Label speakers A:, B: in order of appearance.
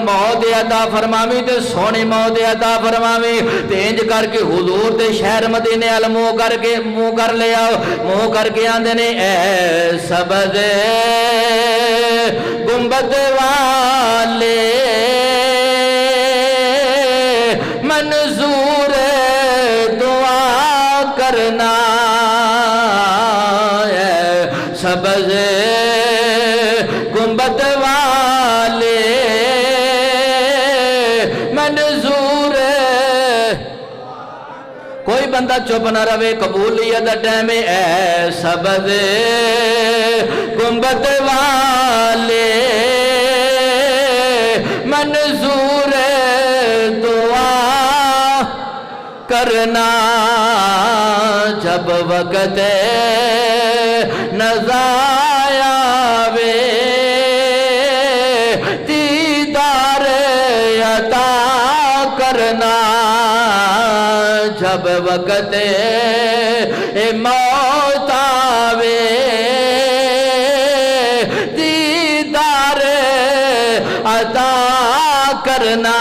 A: موت عطا فرماوی تے سونی موت عطا فرماوی تے انج کر کے حضور تے شہر مدینے ال منہ کر لے آؤ منہ کر کے آندے نے اے سبز گنبد والے منظور دعا کرنا اے سبز گنبد والے منظور کوئی بندہ چپ نہ رہے قبولیت دا ٹائم اے سبز گنبد والے منظور دعا کرنا جب وقت نزایا وے دیدار عطا کرنا جب وقت موت آوے دیدار عطا کرنا